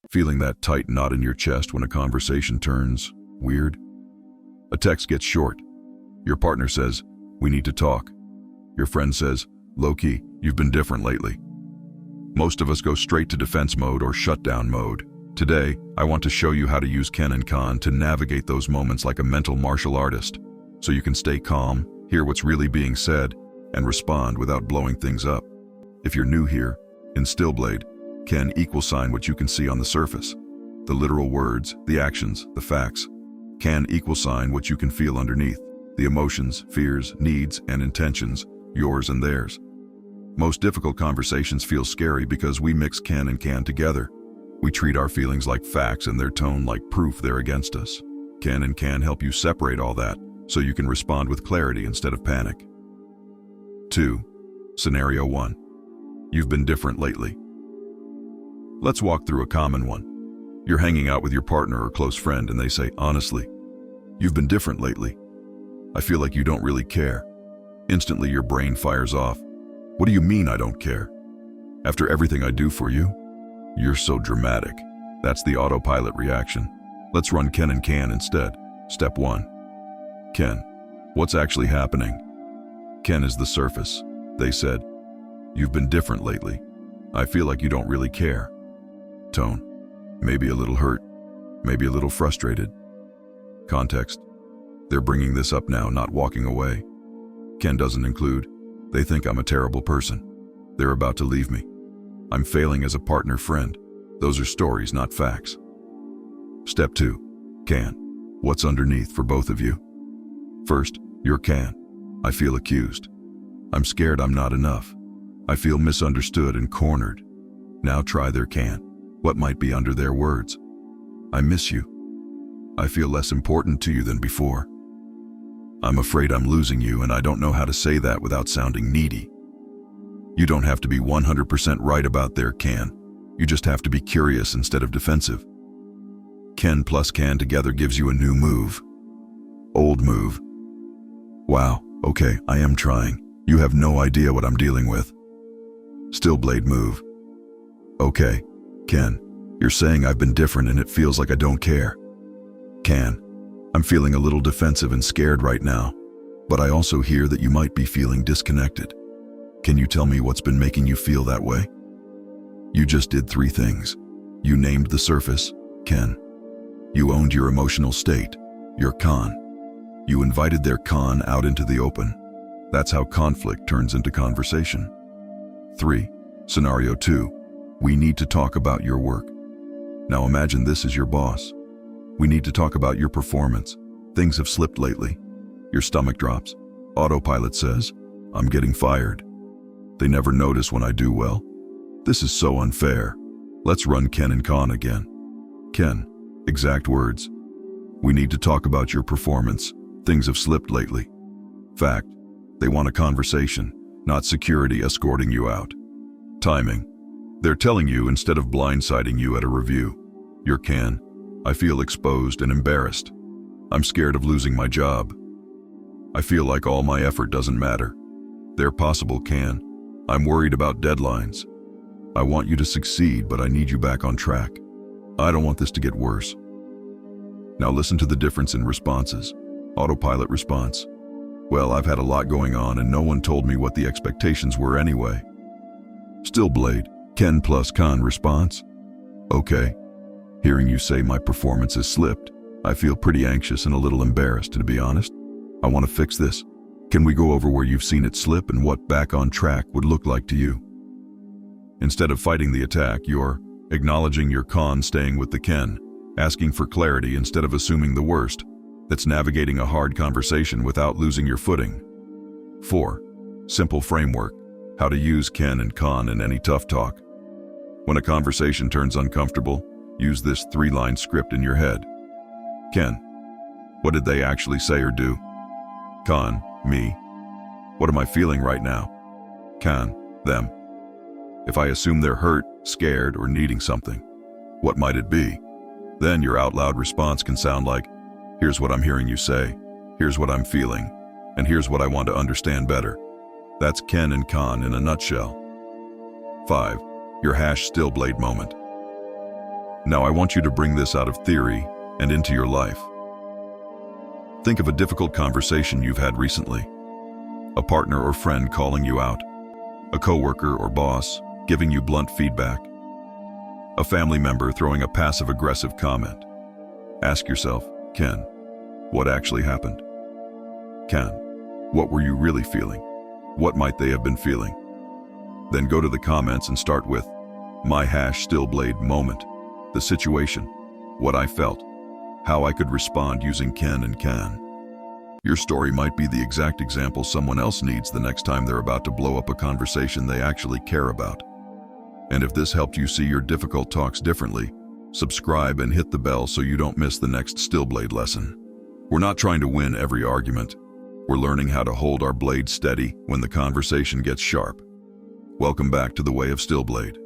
Feeling that tight knot in your chest when a conversation turns weird? A text gets short. Your partner says, "We need to talk." Your friend says, "Low-key, you've been different lately." Most of us go straight to defense mode or shutdown mode. Today, I want to show you how to use Ken and Con to navigate those moments like a mental martial artist, so you can stay calm, hear what's really being said, and respond without blowing things up. If you're new here, in Stillblade, Ken =sign what you can see on the surface. The literal words, the actions, the facts. Can =sign what you can feel underneath. The emotions, fears, needs, and intentions, yours and theirs. Most difficult conversations feel scary because we mix can and can together. We treat our feelings like facts and their tone like proof they're against us. Can and can help you separate all that so you can respond with clarity instead of panic. 2. Scenario 1. You've been different lately. Let's walk through a common one. You're hanging out with your partner or close friend and they say, "Honestly, you've been different lately. I feel like you don't really care." Instantly your brain fires off. "What do you mean I don't care? After everything I do for you? You're so dramatic." That's the autopilot reaction. Let's run Ken and Can instead. Step 1. Ken, what's actually happening? Ken is the surface. They said, "You've been different lately. I feel like you don't really care." Tone, maybe a little hurt, maybe a little frustrated. Context, they're bringing this up now, not walking away. Ken doesn't include, "They think I'm a terrible person. They're about to leave me. I'm failing as a partner friend." Those are stories, not facts. Step 2. Can. What's underneath for both of you? First, your can. I feel accused. I'm scared I'm not enough. I feel misunderstood and cornered. Now try their can. What might be under their words? I miss you. I feel less important to you than before. I'm afraid I'm losing you and I don't know how to say that without sounding needy. You don't have to be 100% right about their can. You just have to be curious instead of defensive. Ken plus can together gives you a new move. Old move. Wow, okay, I am trying. You have no idea what I'm dealing with. Stillblade move. Okay, Ken, you're saying I've been different and it feels like I don't care. Can, I'm feeling a little defensive and scared right now, but I also hear that you might be feeling disconnected. Can you tell me what's been making you feel that way? You just did 3 things. You named the surface, Ken. You owned your emotional state, your con. You invited their con out into the open. That's how conflict turns into conversation. 3. Scenario 2. We need to talk about your work. Now imagine this is your boss. We need to talk about your performance. Things have slipped lately. Your stomach drops. Autopilot says, "I'm getting fired. They never notice when I do well. This is so unfair." Let's run Ken and Con again. Ken, exact words. We need to talk about your performance. Things have slipped lately. Fact, they want a conversation, not security escorting you out. Timing, they're telling you instead of blindsiding you at a review. Your Can, I feel exposed and embarrassed. I'm scared of losing my job. I feel like all my effort doesn't matter. Their possible Can, I'm worried about deadlines. I want you to succeed, but I need you back on track. I don't want this to get worse. Now listen to the difference in responses. Autopilot response. Well, I've had a lot going on and no one told me what the expectations were anyway. Stillblade, Ken plus Con response. Okay. Hearing you say my performance has slipped, I feel pretty anxious and a little embarrassed, to be honest. I want to fix this. Can we go over where you've seen it slip and what back on track would look like to you? Instead of fighting the attack, you're acknowledging your con, staying with the Ken, asking for clarity instead of assuming the worst. That's navigating a hard conversation without losing your footing. 4. Simple framework. How to use Ken and Con in any tough talk. When a conversation turns uncomfortable, use this 3-line script in your head. Ken, what did they actually say or do? Con, me. What am I feeling right now? Con, them. If I assume they're hurt, scared, or needing something, what might it be? Then your out loud response can sound like, "Here's what I'm hearing you say, here's what I'm feeling, and here's what I want to understand better." That's Ken and Con in a nutshell. 5. Your #Stillblade moment. Now I want you to bring this out of theory and into your life. Think of a difficult conversation you've had recently. A partner or friend calling you out. A coworker or boss giving you blunt feedback. A family member throwing a passive-aggressive comment. Ask yourself, Ken, what actually happened? Ken, what were you really feeling? What might they have been feeling? Then go to the comments and start with, my #Stillblade moment, the situation, what I felt, how I could respond using Ken and can. Your story might be the exact example someone else needs the next time they're about to blow up a conversation they actually care about. And if this helped you see your difficult talks differently, subscribe and hit the bell so you don't miss the next Stillblade lesson. We're not trying to win every argument. We're learning how to hold our blade steady when the conversation gets sharp. Welcome back to the way of Stillblade.